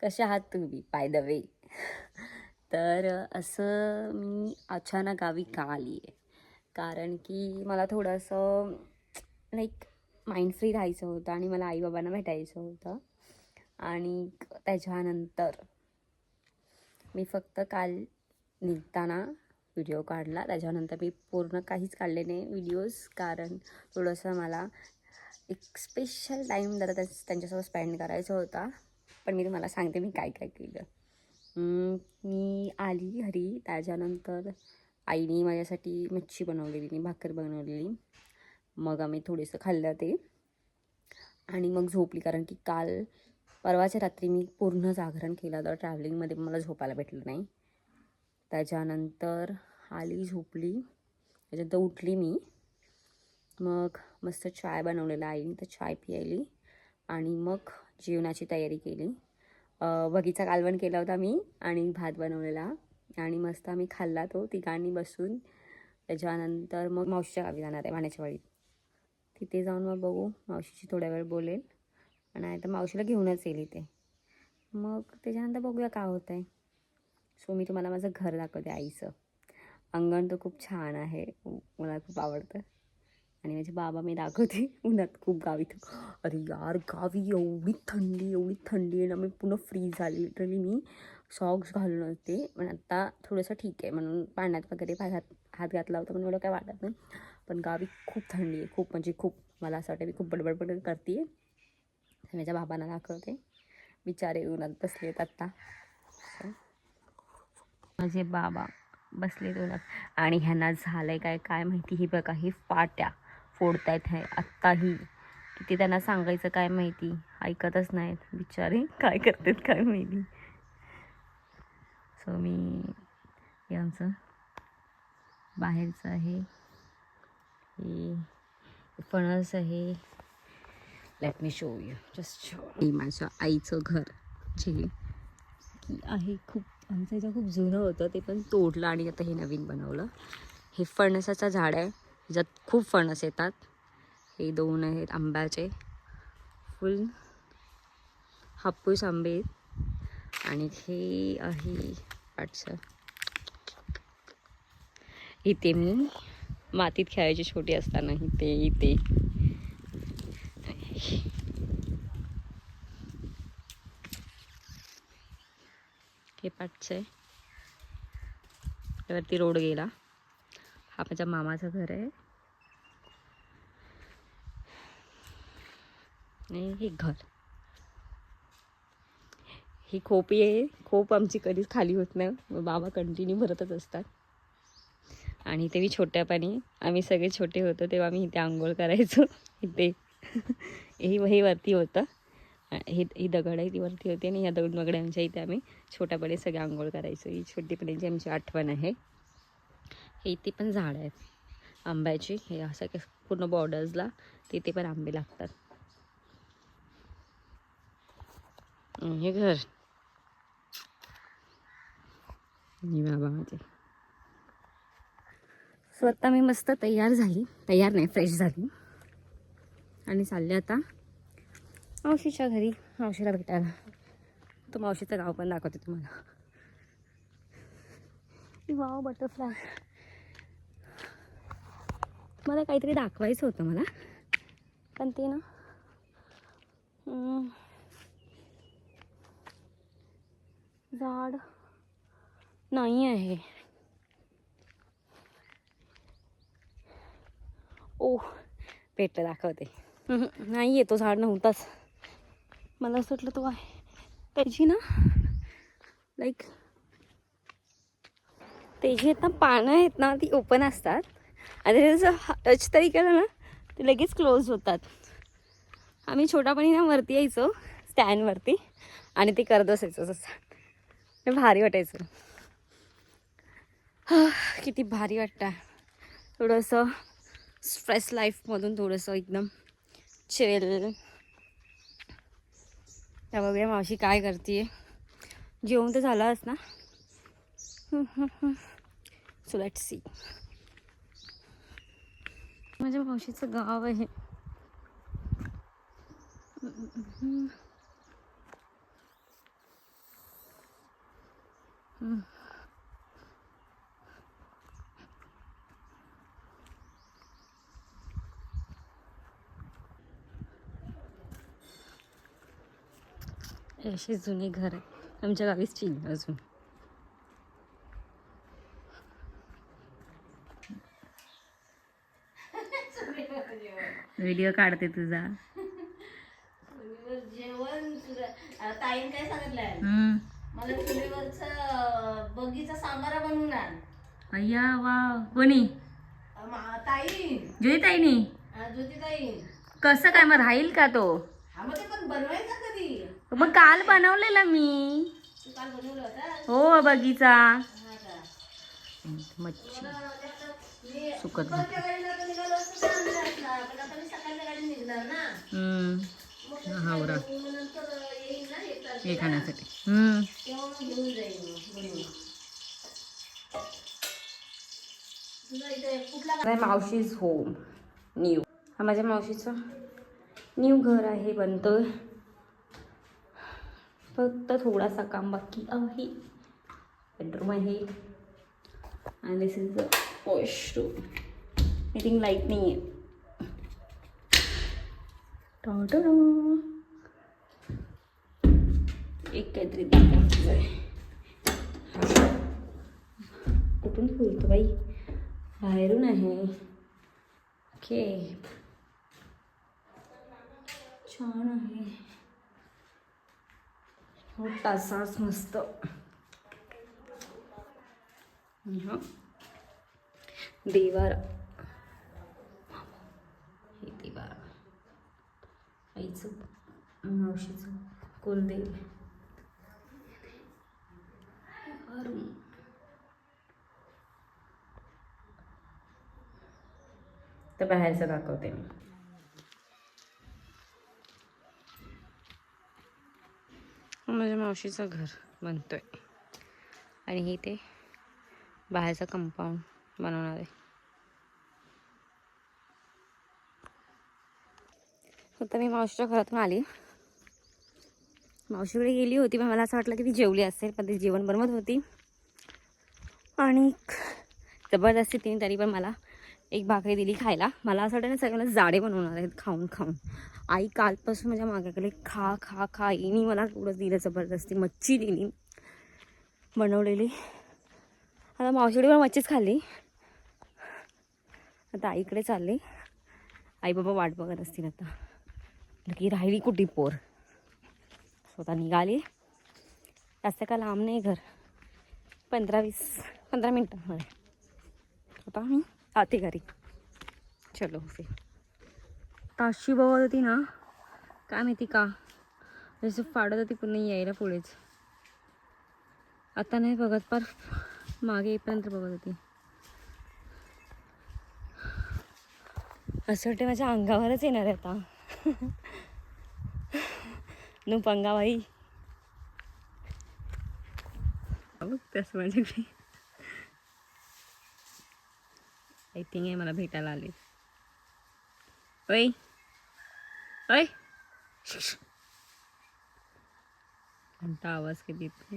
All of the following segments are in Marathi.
कशा आहात तुम्ही बाय द वे? तर असं मी अचानक गावी का आली आहे? कारण की मला थोडंसं लाईक माइंड फ्री राहायचं होतं आणि मला आईबाबांना भेटायचं होतं. आणि त्याच्यानंतर मी फक्त काल निघताना व्हिडिओ काढला. त्याच्यानंतर मी पूर्ण काहीच काढले नाही व्हिडिओज, कारण थोडंसं मला एक स्पेशल टाईम जरा त्यांच्यासोबत स्पेंड करायचा होता. पण मी तुम्हाला सांगते मी काय काय केलं. मी आली घरी. त्याच्यानंतर आईने माझ्यासाठी मच्छी बनवलेली, भाकर बनवलेली. मग आम्ही थोडंसं खाल्लं ते आणि मग झोपली. कारण की काल परवाच्या रात्री मी पूर्ण जागरण केलं होतं. ट्रॅव्हलिंगमध्ये मला झोपायला भेटलं नाही. त्याच्यानंतर आली, झोपली. त्याच्यानंतर उठली मी. मग मस्त चाय बनवलेला आईने, तर चाय प्यायली आणि मग जेवणाची तयारी केली. बगीचा कालवण केला होता मी आणि भात बनवलेला आणि मस्त आम्ही खाल्ला तो तिघांनी बसून. त्याच्यानंतर मग मावशीच्या गावी जाणार आहे वाण्याच्या वाडीत. तिथे जाऊन मग बघू, मावशीशी थोड्या वेळ बोलेल आणि नाही तर मावशीला घेऊनच येईल इथे. मग त्याच्यानंतर बघूया काय होतं आहे. सो मी तुम्हाला माझं घर दाखवते आईचं. अंगण तर खूप छान आहे, मला खूप आवडतं. आणि माझे बाबा मी दाखवते उन्हात खूप गावी. अरे यार, गावी एवढी थंडी आहे ना, मी पूर्ण फ्रीज झाली लिटरली. मी सॉक्स घालून होते, पण आता थोडंसं ठीक आहे म्हणून पाण्यात वगैरे हात घातला होता, पण एवढं काय वाटत नाही. पण गावी खूप थंडी आहे, खूप म्हणजे खूप. मला असं वाटतं मी खूप बडबड करते आहे. माझ्या बाबांना दाखवते, बिचारे उन्हात बसलेत आत्ता. माझे बाबा बसलेत उन्हात आणि ह्यांना झालंय काय काय माहिती. ही बघा, ही फाट्या फोडतायत आहे आत्ताही. किती त्यांना सांगायचं काय माहिती, ऐकतच नाहीत बिचारे. काय करतात काय माहिती. सो मी हे आमचं बाहेरचं आहे, हे फणस आहे. Let me show you, just show. हे माझ्या आईचं घर जे की आहे, खूप आमचं इथं खूप जुनं होतं, ते पण तोडलं आणि आता हे नवीन बनवलं. हे फणसाचं झाड आहे, ह्याच्यात खूप फणस येतात. हे 2 आहेत आंब्याचे, फुल हापूस आंबे आहेत. आणि हे आहे पाटसं. इथे मी मातीत खेळायची छोटी असताना इथे हे पाटचं आहे. त्यावरती रोड गेला. हा माझ्या मामाचं घर आहे आणि हे घर, ही खोपी आहे. खोप आमची कधीच खाली होत नाही, मग बाबा कंटिन्यू भरतच असतात. आणि इथे मी छोट्यापणी, आम्ही सगळे छोटे होतो तेव्हा आम्ही इथे आंघोळ करायचो. इथे हे वरती होतं, ही दगड आहे ती वरती होती आणि ह्या दगडांच्या इथे आम्ही छोट्यापणी सगळे आंघोळ करायचो. ही छोटीपणीची आमची आठवण आहे. हे इथे पण झाड आहेत आंब्याची, हे असं पूर्ण बॉर्डर्सला तिथे पण आंबे लागतात. हे घर बाबा माझे. स्वतः मी मस्त तयार नाही, फ्रेश झाली आणि चालले आता मावशीच्या घरी, मावशीला भेटायला. तो मावशीचं गाव पण दाखवते तुम्हाला. Wow, butterfly. मला काहीतरी दाखवायचं होतं मला, पण ते ना झाड नाही आहे. ओह, भेटलं, दाखवते. नाही आहे, तो झाड नव्हताच. मला असं वाटलं तो आहे. त्याची ना लाईक त्याची आहेत ना पानं आहेत ना, ती ओपन असतात आणि त्याचं टच तरी केलं ना ते लगेच क्लोज होतात. आम्ही छोटापणी ना वरती यायचो स्टँडवरती आणि ते करत असायचो तसं. भारी वाटायचं. किती भारी वाटतं. थोडंसं स्ट्रेस लाईफमधून थोडंसं एकदम चिल. त्या बघूया मावशी काय करते. जेवण तर झालंच ना. So let's see. माझ्या मावशीचं गाव आहे. असे जुने घर आहे आमच्या गावीच चिल अजून. व्हिडिओ काढते तुझा. जेवण ताईन काय सांगितलंय मला चुलीवरच बगीचा सांबारा बनवून आण. अय्या वा. कोणी? ताई. ज्योती ताईनी. ज्योती ताई. कसं काय मग राहील का तो? हा मग ते पण बनवायचा कधी? मग काल बनवलेला मी. तू काल बनवलं होता? हो बगीचा. हा का? मच्छी मी सुकत दुपारच्या गाडीला तर निघालो असतो तर आणला असला. पण आता मी सकाळच्या गाडी निघणार ना. हावरा मग नंतर येईल ना एक हे तारखेला. खाण्यासाठी. तेव्हा मग घेऊन जाईल बनवून. तुझा इथे कुठला मावशीज होम न्यू. हा माझ्या मावशीचं न्यू घर आहे, बनतोय. फक्त थोडासा काम बाकी आहे. बेडरूम आहे आणि this is the washroom. I think light नाही आहे. एक काहीतरी दाखवायचं आहे. कुठून खुलतो बाई? बाहेरून आहे. ओके छान आहे. मोठासाच मस्त. देवार हे देवार आईचं मावशीचं कुलदेव. तर बाहेरचं दाखवते मी. माझ्या मावशीचं घर बनतोय आणि हे ते बाहेरचं कंपाऊंड बनवणार आहे. आता मी मावशीच्या घरातून आली. मावशीकडे गेली होती पण मला असं वाटलं की ती जेवली असेल, पण ती जेवण बनवत होती आणि जबरदस्ती तिने तरी पण मला एक भाकरी दिली खायला. मला असं वाटतं ना सगळ्यांना जाडे बनवणार आहेत खाऊन खाऊन. आई कालपासून माझ्या मागाकडे खा खा खा आईनी मला थोडंच दिलं जबरदस्ती. मच्छी दिली बनवलेली. आता मावशीकडे पण मच्छीच खाल्ली. आता आईकडे चालले. आई बाबा वाट बघत असतील आता की राहिली कुठे पोर. स्वतः निघाली. जास्त का लांब नाही घर, 15 मिनटामध्ये. आता मी आते घरी. चलो फिर. ताशी बघत होती ना, काय माहिती का जसं फाडत होती पुन्हा यायला पुढेच. आता नाही बघत, पर मागे येईपर्यंत बघत होती. असं वाटते माझ्या अंगावरच येणार आहे आता. नु पंगाबाई तसं माझ्याकडे आय थिंक आहे मला भेटायला आले. ओय ओय घंटा आवाज किती येतो.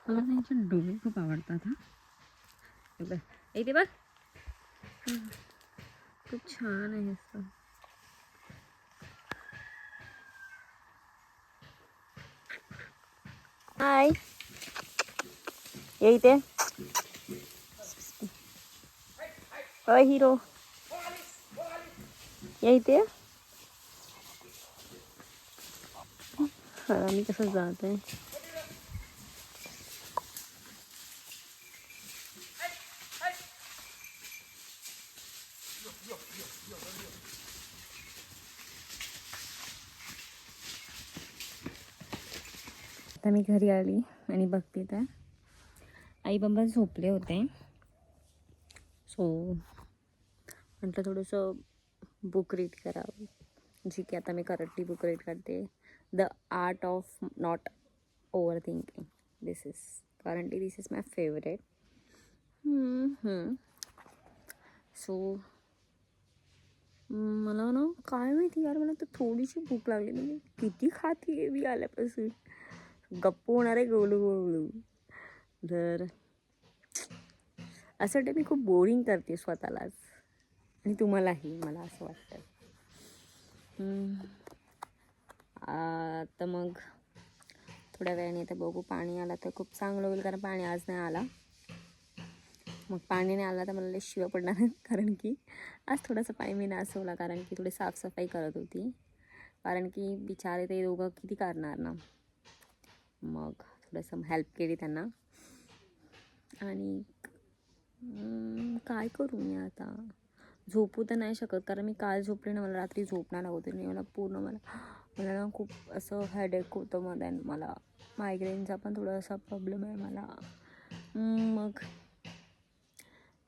मला त्यांचे डोळे खूप आवडतात. हा इथे बघ खूप छान आहे असं. हाय ये इथे. अय हिरो ये इथे. मी कसं जात आहे. आता मी घरी आली आणि बघते तर आई बाबा झोपले होते. सो म्हटलं थोडंसं बुक रीड करावं. जी की आता मी करंटली बुक रीड करते. The art of not over thinking. This is my favourite. So मला ना काय माहिती यार, मला तर थोडीशी भूक लागली. म्हणजे किती खाती आहे मी आल्यापासून. गप्प होणार आहे गोलू गोलू. तर असं वाटतं मी खूप बोरिंग करते स्वतःलाच आणि तुम्हालाही, मला असं वाटतं. तर मग थोड्या वेळाने तर बघू, पाणी आला तर खूप चांगलं होईल, कारण पाणी आज नाही आला. मग पाणी नाही आला तर मला लई शिव्या पडणार आहेत, कारण की आज थोडंसं पाणी मी नासवला, कारण की थोडी साफसफाई करत होती, कारण की बिचारे ते दोघं किती करणार ना. मग थोडंसं हेल्प केली त्यांना. आणि काय करू मी आता, झोपू तर नाही शकत, कारण मी काल झोपले ना, मला रात्री झोपणार नव्हते. मी मला ना खूप असं हेडेक होतं मध्ये, मला मायग्रेनचा पण थोडासा प्रॉब्लेम आहे मला. मग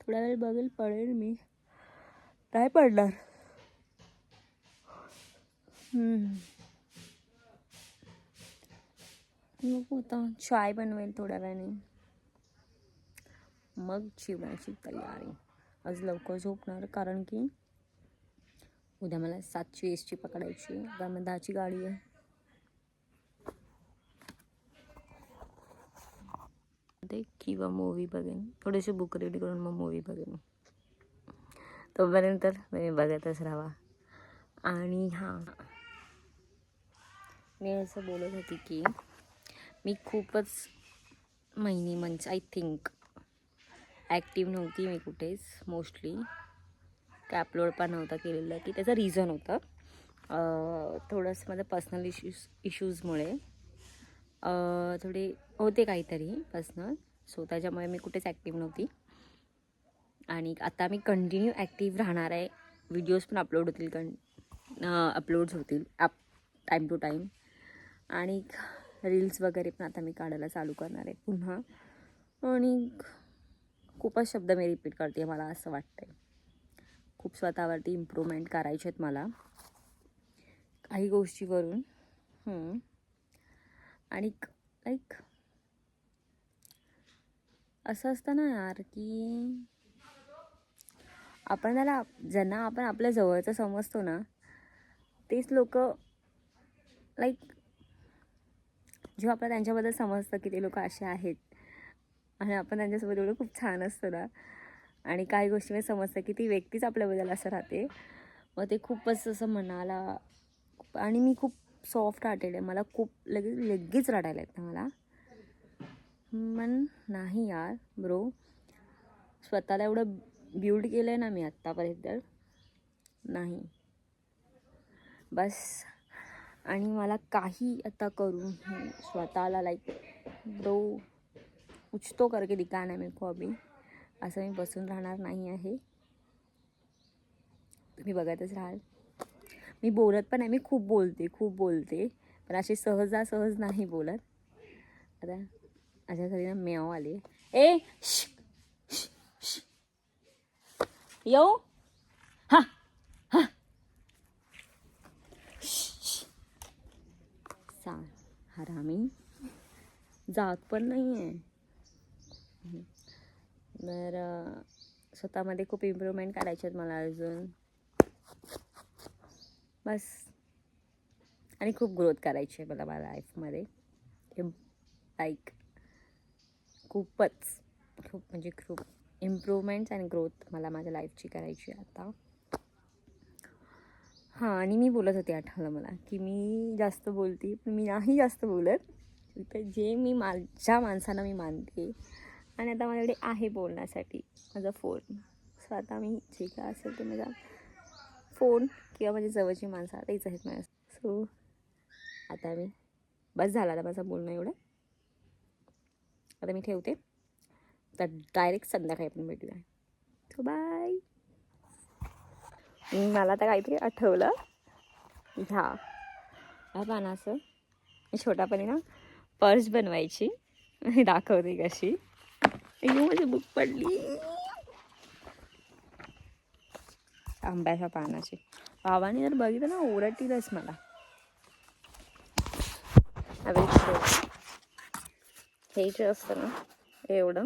थोड्या वेळ बघेल, पडेल मी, काय पडणार. मग आता चाय बनवेल थोड्या वेळाने, मग जेवणाची तयारी. आज लवकर झोपणार, कारण की उद्या मला 7ची एसटी पकडायची, त्यामुळे 10ची गाडी आहे. ते किंवा मूवी बघेन, थोडीशी बुक रेडी करून मग मूवी बघेन. तोपर्यंत तुम्ही बघतच राहा. आणि हां, मी असं बोलत होती की मी खूपच मंथ्स आय थिंक ॲक्टिव्ह नव्हती मी कुठेच, मोस्टली काय अपलोड पण नव्हता केलेलं, की त्याचं रिझन होतं थोडंसं माझं पर्सनल इश्यूजमुळे थोडे होते काहीतरी पर्सनल, सो त्याच्यामुळे मी कुठेच ॲक्टिव्ह नव्हती. आणि आता मी कंटिन्यू ॲक्टिव्ह राहणार आहे, व्हिडिओज पण अपलोड्स होतील टाईम टू टाईम, आणि रील्स वगैरे पण आता मी काढायला चालू करणार आहे पुन्हा. आणि खूपच शब्द मी रिपीट करते, मला असं वाटतं आहे खूप स्वतःवरती इम्प्रूव्हमेंट करायचे आहेत मला काही गोष्टीवरून. आणि लाईक असं असतं ना यार, की आपण ज्यांना आपण आपल्या जवळचं समजतो ना, तेच लोक लाईक जेव्हा आपल्याला त्यांच्याबद्दल समजतं की ते लोक असे आहेत, आणि आपण त्यांच्यासोबत एवढं खूप छान असतो ना, आणि काही गोष्टी समजतं की ती व्यक्तीच आपल्याबद्दल असं राहते, मग ते खूपच असं मनाला. आणि मी खूप सॉफ्ट हार्टेड आहे, मला खूप लगेच रडायला येतं मला. पण नाही यार ब्रो, स्वतःला एवढं बिल्ड केलं आहे ना मी आत्तापर्यंत, नाही बस. आणि मला काही आता करून स्वतःला लाईक ब्रो कुछ तो करके दिखाना है मेरे को अभी, असं मी बसून राहणार नाही आहे. तुम्ही बघतच राहाल, मी बोलत पण आहे, मी खूप बोलते, पण अशी सहज नाही बोलत. आता माझ्या घरी ना मेव आली, ए येऊ हा हा सांग, हरामी जात पण नाही आहे. तर स्वतःमध्ये खूप इम्प्रूव्हमेंट करायचे आहेत मला अजून, बस. आणि खूप ग्रोथ करायची आहे मला माझ्या लाईफमध्ये, लाईक खूप इम्प्रूव्हमेंट्स आणि ग्रोथ मला माझ्या लाईफची करायची आहे आता. हां, आणि मी बोलत होते, आठवलं मला, की मी जास्त बोलते, पण मी नाही जास्त बोलत. तर जे मी माझ्या माणसांना मी मानते, आणि आता माझ्याकडे आहे बोलण्यासाठी माझा फोन. सो आता मी जे काय असेल ते माझा फोन किंवा माझी जवळची माणसं तेच आहेत माझ्या. सो आता मी बस झाला आता माझं बोलणं एवढं, आता मी ठेवते. तर डायरेक्ट संध्याकाळी आपण भेटूया. So bye. मला तर काहीतरी आठवलं, ह्या पानाचं मी छोटापणी ना पर्स बनवायची, मी दाखवते कशी. माझी बुक पडली आंब्याच्या पानाची. बाबांनी जर बघितलं ना ओरडतीलच मला. हे जे असतं ना एवढं,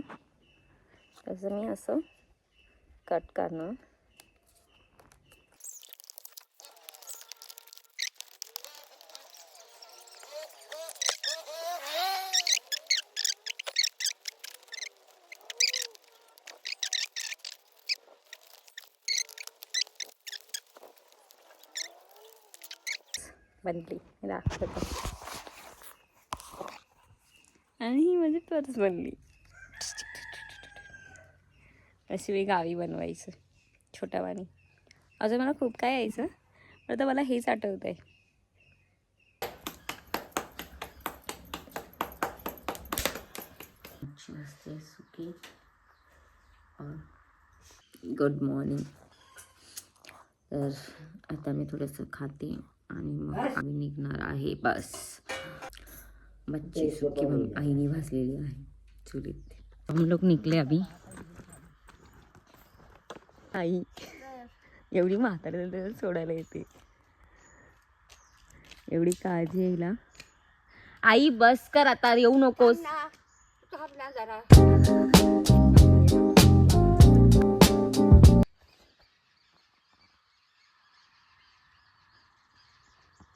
तसं मी असं कट करणार. बनली दाखवतो. आणि ही माझी पर्स बनली. अशी मी गावी बनवायचं छोट्यावानी. अजून मला खूप काय यायचं, पण आता मला हेच आठवत आहे. सुकी. Good morning. तर आता मी थोडंसं खाते आणि मग आम्ही निघणार आहे. बस मच्छी सुकी मग आईने भाजलेली आहे चुलीत. हम लोग निघले अभी. आई एवढी म्हातारी सोडायला येते, एवढी काळजी येईल. आई बस कर आता, येऊ नकोस.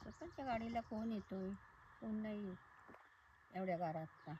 स्वतःच्या गाडीला कोण येतोय, कोण नाही एवढ्या घरात.